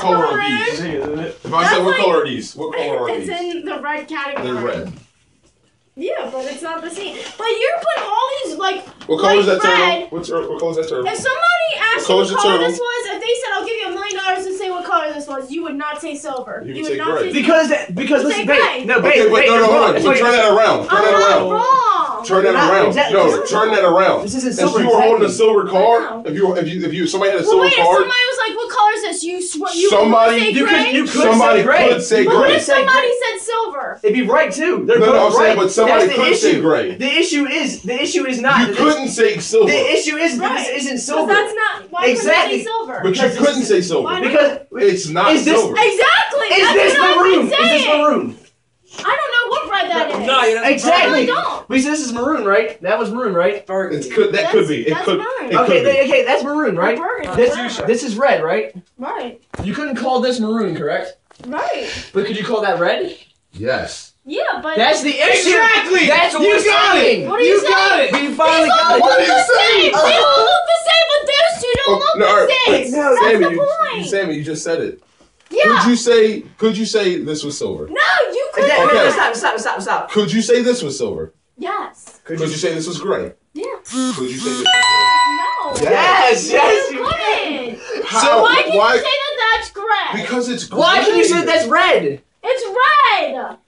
color are these? If I said what color are these? What color are these? It's in the red category. They're red. Yeah, but it's not the same. But you're putting all these like. What color is that red. turtle? What color is that turtle? If somebody asked you what color this was, if they said I'll give you $1 million to say what color this was, you would not say silver. You would say gray. Because listen, babe. No, babe. Okay, but no, hold on. So turn that around. Turn that around. Wrong. Turn that around. No, turn that around. This isn't silver. If you were holding a silver card, if somebody had a silver card. Somebody was like, "What color is this?" You somebody could say gray. What if somebody said silver? It'd be right too. They're no, both I'm right. saying, but somebody could say gray. The issue is not. You couldn't say silver. The issue is this isn't silver. That's not. Why couldn't you say silver? But you couldn't say silver because it's not silver. Exactly. Is this maroon? Is this maroon? I don't know what red that is. No, you don't. Exactly. I really don't. Because this is maroon, right? That was maroon, right? That could be. It could. Okay, that's maroon, right? This is red, right? Right. You couldn't call this maroon, correct? Right. But could you call that red? Yes. Yeah, but that's the issue. Exactly. That's what you got it. What are you got it. We finally got it. What are you saying? They all look the same, but those two don't look the same. No, that's the point. Sammy, you just said it. Yeah. Could you say this was silver? No, you couldn't. Okay. Stop. Could you say this was silver? Yes. Could you say this was gray? Yeah. Could you say this? No. Yes. You couldn't. So why can you say that that's gray? Because it's gray. Why can you say that's red? It's red.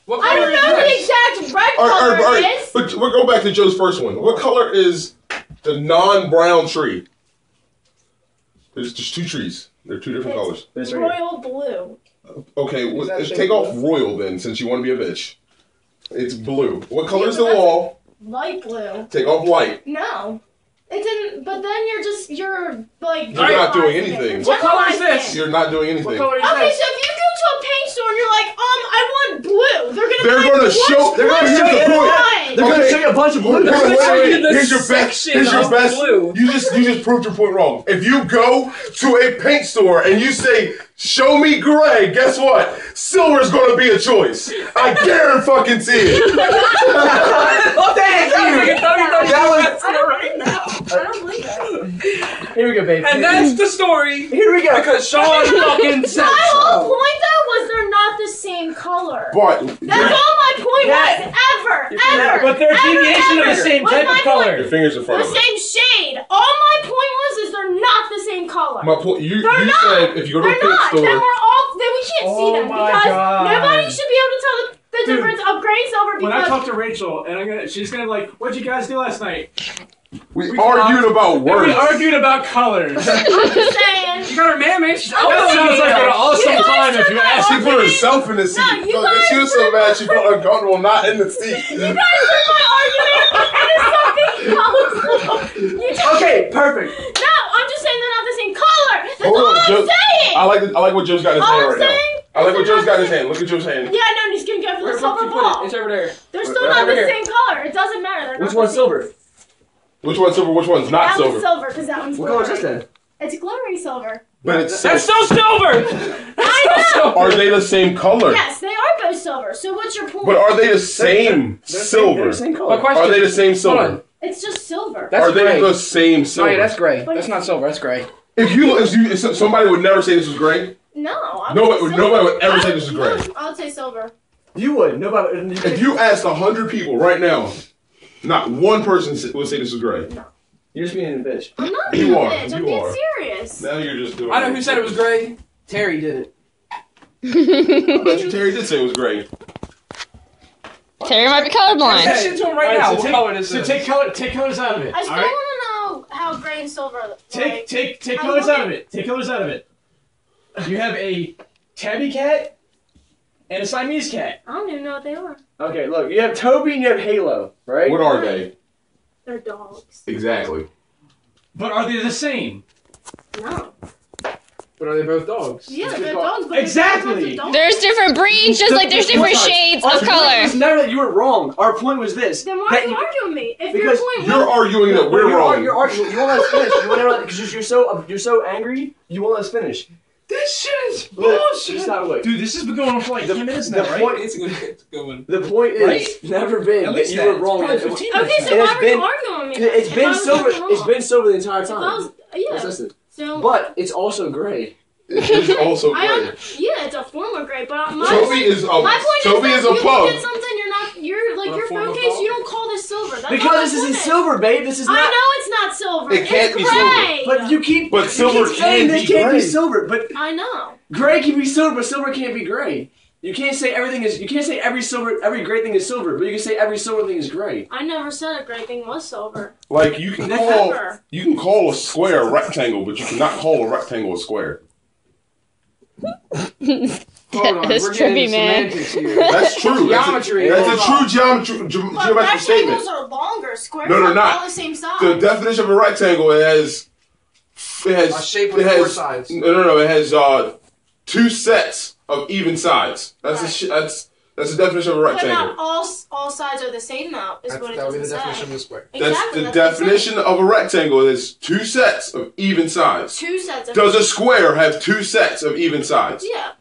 What color I don't know the exact red color it is. But we're going back to Joe's first one. What color is the non-brown tree? There's just two trees. They're two different colors. Royal blue. Okay, take off royal then, since you want to be a bitch. It's blue. What color is the wall? Light blue. Take off light. No. It didn't, but then you're like... You're not doing anything. What color is this? You're not doing anything. What color is Okay, this? so if you go to a paint store and you're like, I want blue, they're gonna show you a bunch of blue. Here's your best. You just proved your point wrong. If you go to a paint store and you say, show me gray, guess what? Silver's gonna be a choice. I guarantee fucking see it. Thank you. That was right now. I don't believe that. Here we go, babe. And that's the story. Here we go. Because Sean fucking said my so. whole point though was they're not the same color. But that's all my point was ever. But they're deviation of the same type of color. Your fingers in front the of it. same shade. All my point was is they're not the same color. My point. You said if you go to a paint store. Then we can't see them because nobody should be able to tell the difference of gray and silver. When I talk to Rachel, and she's gonna be like, "What'd you guys do last night?" We argued about words. We argued about colors. I'm just saying. You got her mammies. That sounds like an awesome time if you ask. She put herself in the seat. She was so mad she felt uncomfortable not in the seat. You guys took my argument into something else. Okay, perfect. No, I'm just saying they're not the same color. That's Hold all on, I'm saying. I like what Joe's got in his hand right now. I like what Joe's got in his hand. Look at Joe's hand. Yeah, no, he's gonna go for the silver ball. It's over there. They're still not the same color. It doesn't matter. Which one's silver? Which one's silver? Which one's not silver? That one's silver because that one's What color is this then? It's glowing silver. But it's That's still silver. I know. Are they the same color? Yes, they are both silver. So what's your point? But are they the same silver? They're the same color. Are they the same silver? It's just silver. That's are they gray. the same silver? Oh yeah, that's gray. That's not silver. That's gray. If somebody would never say this was gray. No. Nobody would ever say this was gray. I would say silver. You would. Nobody. If you asked 100 people right now, not one person would say this was gray. No. You're just being a bitch. I'm not being a bitch. I'm being serious. Now you're just doing. I know who said it was gray. Terry did it. I bet you Terry did say it was gray. Terry might be colorblind. Say shit to him right now. What color this is? Take colors out of it. I still want to know how gray and silver look. Take colors out of it. Take colors out of it. You have a tabby cat and a Siamese cat. I don't even know what they are. Okay, look, you have Toby and you have Halo, right? What are they? They're dogs. Exactly. But are they the same? No. But are they both dogs? Yeah, they're dogs. But exactly. There's different breeds, just like there's different shades of color. It's never that you were wrong. Our point was this. Then why are you arguing with me? If because your point you're arguing that we're wrong. You're arguing. You won't let us finish. You won't let because you're so angry. You won't let us finish. This shit is bullshit. Stop, wait. Dude, this has been going on for like 10 minutes now, right? The point is never been that you were wrong. Okay, so why are you arguing with me? It's been silver. It's been silver the entire time. Yeah. Listen. So. But it's also gray. It is also gray. Yeah, it's a form of gray, but my Toby is a my point Toby is is a you pug. look at something, you're like your phone case. You don't call this silver. That's Because this isn't silver, babe. This is not. I know it's not silver. It can't be gray. But you keep. But silver saying can this be can't gray. be silver. But I know. gray can be silver, but silver can't be gray. You can't say everything is. You can't say every gray thing is silver, but you can say every silver thing is gray. I never said a gray thing was silver. Like you can call a square a rectangle, but you cannot call a rectangle a square. Hold on, That's we're getting trippy, man. semantics here. That's true. Geometry. That's a true geometric statement. Rectangles are longer. Squares No, they're are not. all the same size. The definition of a rectangle it has A shape with four sides. No. It has 2 sets of even sides. That's the definition of a But rectangle. not all sides are the same though. Is what it That would be doesn't the definition say. of a square. That's Exactly, the that's what it definition says. of a rectangle is 2 sets of even sides. 2 sets of. Does a square have 2 sets of even sides? Yeah.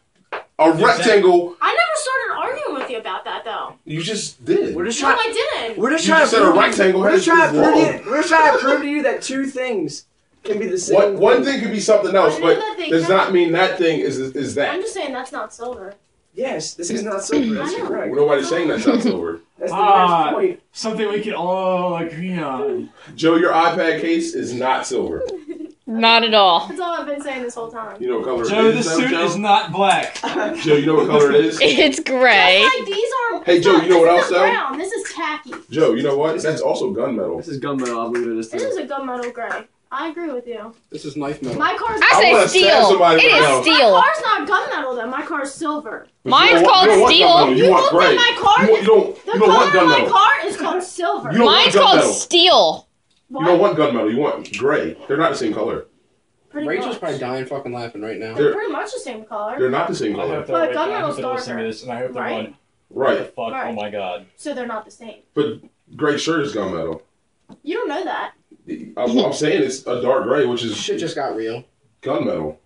A rectangle. I never started arguing with you about that though. You just did. We're just No, trying. I didn't. We're just You trying just to said a prove. rectangle We're just trying to is prove long. you. We're just trying to prove to you that 2 things can be the same. One thing could be something else, I know but that they does can. not mean that thing is I'm that. just saying that's not silver. Yes, this is not silver. That's I know. correct. Nobody's saying that's not silver. That's the next point. Something we can all agree on. Joe, your iPad case is not silver. Not at all. That's all I've been saying this whole time. You know what color Joe, it the is? suit Joe? is not black. Joe, you know what color it is? It's gray. Just like these are. Hey, Joe, you know what else, though? Brown. This is tacky. Joe, you know what? That's also gunmetal. This is gunmetal. I believe it is. This is a gunmetal gray. I agree with you. This is knife metal. My car's. I wanna say stab steel. somebody It right now. is steel. My car's not gunmetal though. My car's silver. Mine's You called don't want steel. gunmetal, You You want looked gray. at my car. You don't The want color of my gunmetal. car is called silver. You don't want Mine's called gunmetal. steel. You don't want gunmetal. You want gray. They're not the same color. Pretty Rachel's much. probably dying fucking laughing right now. They're pretty much the same color. They're not the same I color. hope But they're I gunmetal's hope they're listening darker. to this, and I hope they're Right. going, what the Right. fuck, Right. oh my god. So they're not the same. But gray shirt is gunmetal. You don't know that. I'm saying it's a dark gray, which is Shit just got real. gunmetal.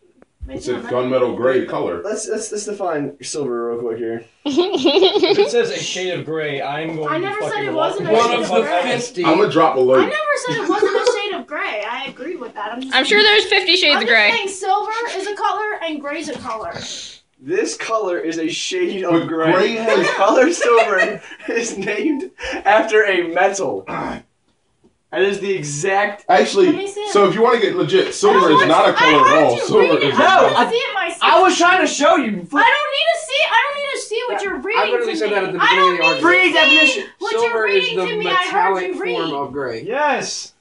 Maybe It's a not. gunmetal gray color. Let's define silver real quick here. If it says a shade of gray, I'm going I to never said fucking it walk wasn't a away shade from of the gray. fence. I'm gonna drop a I load. never said it wasn't a shade of gray. I agree with that. I'm sure there's 50 shades I'm of just gray. saying silver is a color and gray's a color. This color is a shade But of gray. gray has- The color silver is named after a metal. That is the exact. Let Actually, me see it. so if you want to get legit, silver is not a color at all. Silver is No, I I- see it myself. I was trying to show you. I don't need to see. I don't need to see what you're reading. I literally to said me. that at the I beginning don't of the need argument. Free to see definition. what you're Silver is reading the to me. I heard metallic you read. form of gray. Yes!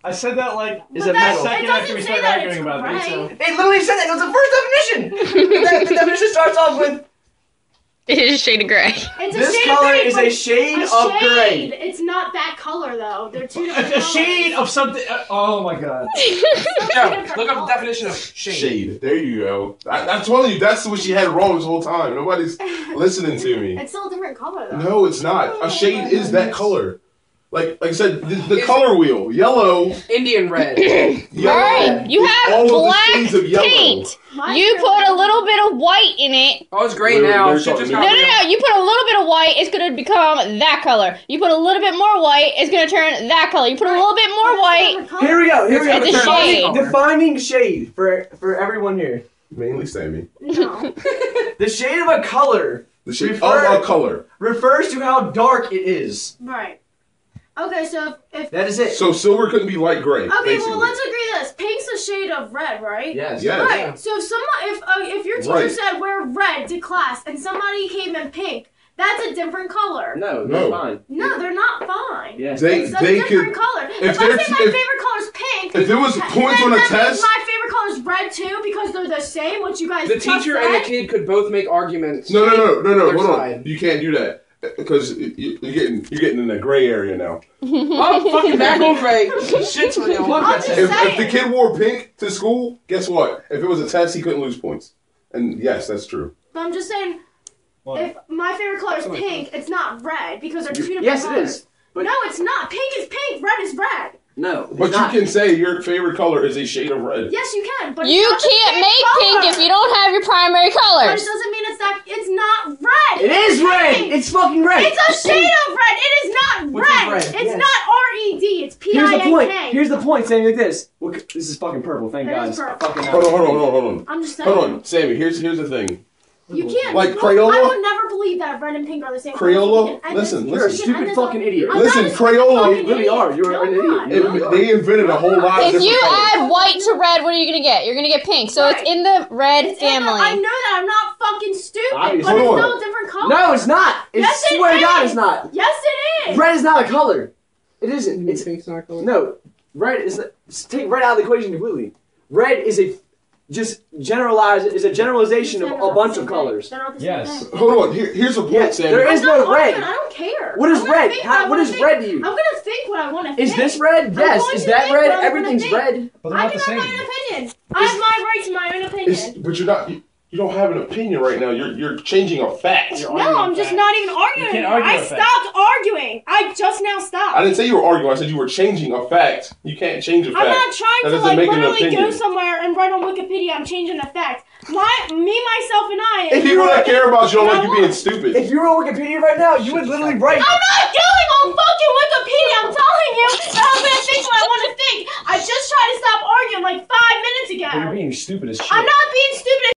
I said that like Is But a that- metal. it second after we doesn't say started that arguing it's about this. gray. So. It literally said that. It was the first definition. The definition starts off with It is a shade of gray. It's a this shade color of gray, is but a shade a of shade. gray. It's not that color though. They're two different A colors. shade of something. Oh my god. Yeah, look up the definition of shade. shade. There you go. I'm telling you, that's what she had wrong this whole time. Nobody's listening to me. It's still a different color though. No, it's not. A shade is that color. Like I said, the Is color wheel, yellow, Indian red. yellow. Alright, you is have all of the black shades of yellow. paint. My You favorite put a color- little bit of white in it. Oh, it's gray They're now. Shit talking just to got No, me. no, real. no. You put a little bit of white, it's going to become that color. You put a little bit more white, it's going to turn that color. You put a little bit more white. Here we go. Here we go. It's a shade. Defining shade for everyone here. Mainly Sammy. No. The shade of a color The shade Refer- of a color. refers to how dark it is. Right. Okay, so if That is it. So silver couldn't be light gray. okay, basically. well let's agree this. Pink's a shade of red, right? Yes. Yes. Right. So if your teacher Right. said wear red to class and somebody came in pink, that's a different color. No, No. that's fine. No, they're not fine. Yes. They It's a they different could. color. if If I they're- say my if- favorite color is pink, If there was points then on a that means test, my favorite color is red too because they're the same. What you guys The just teacher said. and the kid could both make arguments. no. Their Hold on. side. You can't do that because you're getting in the gray area now. Oh, fucking back on gray. Shit's real. I'm just If saying. the kid wore pink to school, guess what? If it was a test, he couldn't lose points. And yes, that's true. But I'm just saying, What? if my favorite color is pink, it's not red because they're two different Yes, it colors. is. But No, it's not. Pink is pink. Red is red. no. But it's not. you can say your favorite color is a shade of red. Yes, you can. But You it's not the can't same make color. pink if you don't have your primary But it colors. doesn't mean it's It's not red. It is red. It's fucking red. It's a shade of red. It is not Which is red. red? It's Yes. not R-E-D. It's P-I-N-K. Here's the point. Here's the point. Saying like this. Look, this is fucking purple. Thank That God. is purple. Fucking Hold on. I'm just saying. Hold on, Sammy. Here's the thing. You can't. Like I Crayola? would never believe that red and pink are the same. Crayola? color. Listen, You're a listen. stupid fucking idiot. I'm Listen, not a Crayola- fucking You really idiot. are. You're No, an I'm idiot. not. They invented a whole lot of If different you colors. add white to red, what are you gonna get? You're gonna get pink. So it's Right. in the red It's in the- I family. know that. I'm not fucking stupid, Obviously. but it's Hold still on. a different color. No, it's not. It's Yes, it swear to God, is. it's not. Yes, it is. Red is not a color. It isn't. It's Pink's not color. no. Red is take red out of the equation completely. Red is a generalization of a bunch of colors. They're not the Yes. same thing. Hold on. Here's a point, Yes, Sammy. there is I'm not no red. arguing, I don't care. What is I'm gonna red? think How- I what is wanna red think. to you? I'm gonna think what I want to think. Is this red? I'm Yes. going Is to that think what red? I wanna Everything's think. red. But they're I not can the have my same. own opinion. I have my right to my own opinion. But you're not. You don't have an opinion right now. You're changing a fact. No, I'm just not even arguing. You can't anymore. argue I a fact. stopped arguing. I just now stopped. I didn't say you were arguing. I said you were changing a fact. You can't change a fact. I'm not trying That to doesn't make an literally go opinion. somewhere and write on Wikipedia. I'm changing the fact. Myself, and I. If people that care about you don't like you being stupid. If you were on Wikipedia right now, you would literally write. I'm not going on fucking Wikipedia. I'm telling you that I'm gonna think what I want to think. I just tried to stop arguing like 5 minutes ago. But you're being stupid as shit. I'm not being